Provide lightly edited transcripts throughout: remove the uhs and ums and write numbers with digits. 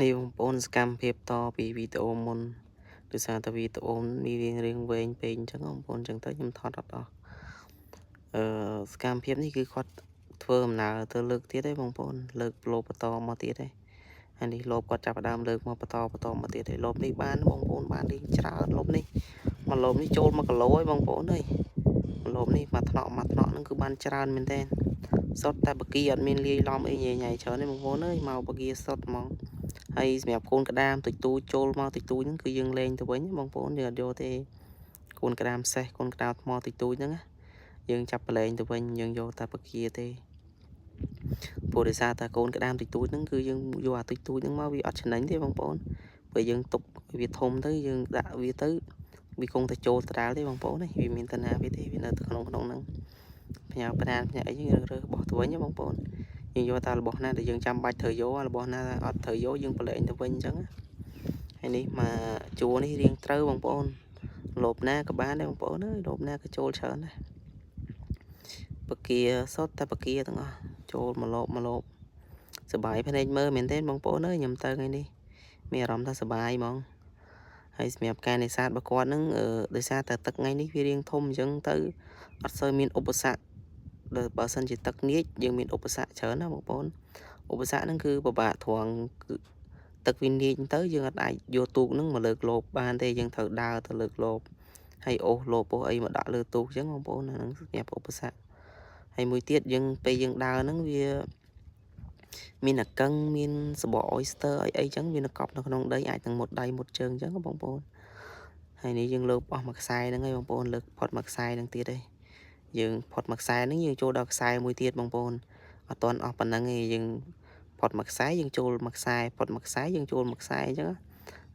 នេះបងប្អូនសកម្មភាពតពីវីដេអូមុនដោយសារតែវីដេអូមានរៀងវែងពេកអញ្ចឹងបងប្អូនអញ្ចឹងទៅខ្ញុំថតអត់អស់សកម្មភាពនេះគឺគាត់ធ្វើដំណើរទៅលើកទៀតទេបងប្អូនលើកលបបន្តមកទៀតទេហើយនេះលបគាត់ចាប់ផ្ដើមលើកមកបន្តមកទៀតទេលបនេះបានបងប្អូនបានលេងច្រើនលបនេះមកលបនេះចូល1គីឡូហើយបងប្អូនអើយលបនេះមួយថ្នាក់ហ្នឹងគឺបានច្រើនមែនតើសុទ្ធតែបកាអត់មានលាយឡំអីញ៉ៃច្រើនទេបងប្អូនអើយមកបកាសុទ្ធហ្មងហើយសម្រាប់កូនក្តាមតិចតួចចូលមកតិចតួចហ្នឹងគឺយើងលេងទៅវិញបងប្អូនយើងអត់យកទេកូនក្តាមសេះកូនក្តាមថ្មតិចតួចហ្នឹងយើងចាប់ប្រឡែងទៅវិញយើងយកតែបកាទេព្រោះដោយសារតែកូនក្តាមតិចតួចហ្នឹងគឺយើងយកអាតិចតួចហ្នឹងមកវាអត់ចំណេញទេបងប្អូនពេលយើងទុកវាធំទៅយើងដាក់វាទៅវាគង់តែចូលដដែលទេបងប្អូនវាមានតាណាវាទេវានៅក្នុងហ្នឹងផ្ញើប្រានផ្ញើអីយើងរើសបោះទៅវិញបងប្អូនយើងយកតែរបស់ណាដែលយើងចាំបាច់ត្រូវយករបស់ណាអត់ត្រូវយកយើងប្រឡែងទៅវិញអញ្ចឹងហើយនេះមកជួរនេះរៀងត្រូវបងប្អូនលបណាក៏បានដែរបងប្អូនអើយលបណាក៏ចូលច្រើនដែរបកាសុទ្ធតែបកាទាំងអស់ចូលមកលបសបាយភ្នែកមើលមែនទេបងប្អូនអើយខ្ញុំទៅថ្ងៃនេះមានអារម្មណ៍ថាសបាយហ្មងហើយសម្រាប់ការនេសាទរបស់គាត់ហ្នឹងដោយសារតែទឹកថ្ងៃនេះវារៀងធំអញ្ចឹងទៅអត់សូវមានឧបសគ្គដល់បើសិនជាទឹកងាចយើងមានឧបសគ្គច្រើនណាបងប្អូនឧបសគ្គហ្នឹងគឺពិបាកត្រង់គឺទឹកវាងាចទៅយើងអត់អាចយកទូកហ្នឹងមកលើកលបបានទេយើងត្រូវដើរទៅលើកលបហើយអូសលបអូសអីមកដាក់លើទូកអញ្ចឹងបងប្អូនហ្នឹងសម្រាប់ឧបសគ្គហើយមួយទៀតយើងពេលយើងដើរហ្នឹងវាមានអាកឹងមានសបក oyster អីចឹងវានៅកប់នៅក្នុងដីអាចនឹងមុតដៃមុតជើងអញ្ចឹងបងប្អូនហើយនេះយើងលើកអស់មួយខ្សែហ្នឹងហើយបងប្អូនលើកផុតមួយខ្សែហ្នឹងទៀតទេយើងផុតមួយខ្សែហ្នឹងយើងចូលដល់ខ្សែមួយទៀតបងប្អូនអត់ទាន់អស់ប៉ុណ្ណឹងទេយើងផុតមួយខ្សែយើងចូលមួយខ្សែផុតមួយខ្សែយើងចូលមួយខ្សែអញ្ចឹង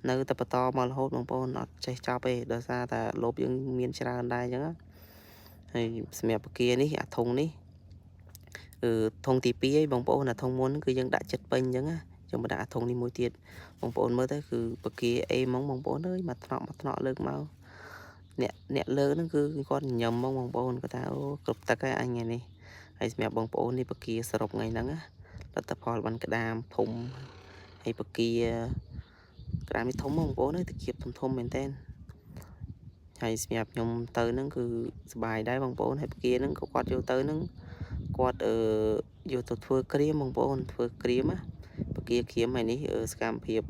នៅតែបន្តមករហូតបងប្អូនអត់ចេះចប់ទេដោយសារតែលបយើងមានច្រើនដែរអញ្ចឹងហើយសម្រាប់បកានេះអាធុងនេះធុងទី2ឯងបងប្អូនអាធុងមុនគឺយើងដាក់ចិត្តពេញអញ្ចឹងយើងមកដាក់អាធុងនេះមួយទៀតបងប្អូនមើលទៅគឺបកាអេហ្មងបងប្អូនអើយមកថ្នាក់លើកមកអ្នកលើកហ្នឹងគឺគាត់ញញឹមហ្មងបងប្អូនគាត់ថាអូគ្រប់ទឹកហើយអញថ្ងៃនេះហើយសម្រាប់បងប្អូននេះបកាសរុបថ្ងៃហ្នឹងលទ្ធផលបានក្តាមធំហើយបកាក្តាមនេះធំបងប្អូនអើយតាគៀបធំមែនតើហើយសម្រាប់ខ្ញុំទៅហ្នឹងគឺសុបាយដែរបងប្អូនហើយបកាហ្នឹងក៏គាត់យកទៅហ្នឹងគាត់យកទៅធ្វើក្រៀមបងប្អូនធ្វើក្រៀមបកាក្រៀមហើយនេះសកម្មភាព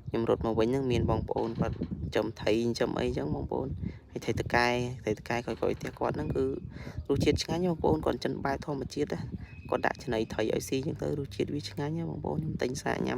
ខ្ញុំរត់មកវិញហ្នឹងមានបងប្អូនគាត់ចំថៃចំអីចឹងបងប្អូនហើយថៃតកែក្រោយផ្ទះគាត់ហ្នឹងគឺរសជាតិឆ្ងាញ់បងប្អូនគាត់ចិនបែបធម្មជាតិគាត់ដាក់ឆ្នៃថៃឲ្យស៊ីចឹងទៅរសជាតិវាឆ្ងាញ់បងប្អូនខ្ញុំទិញសាកញ៉ាំ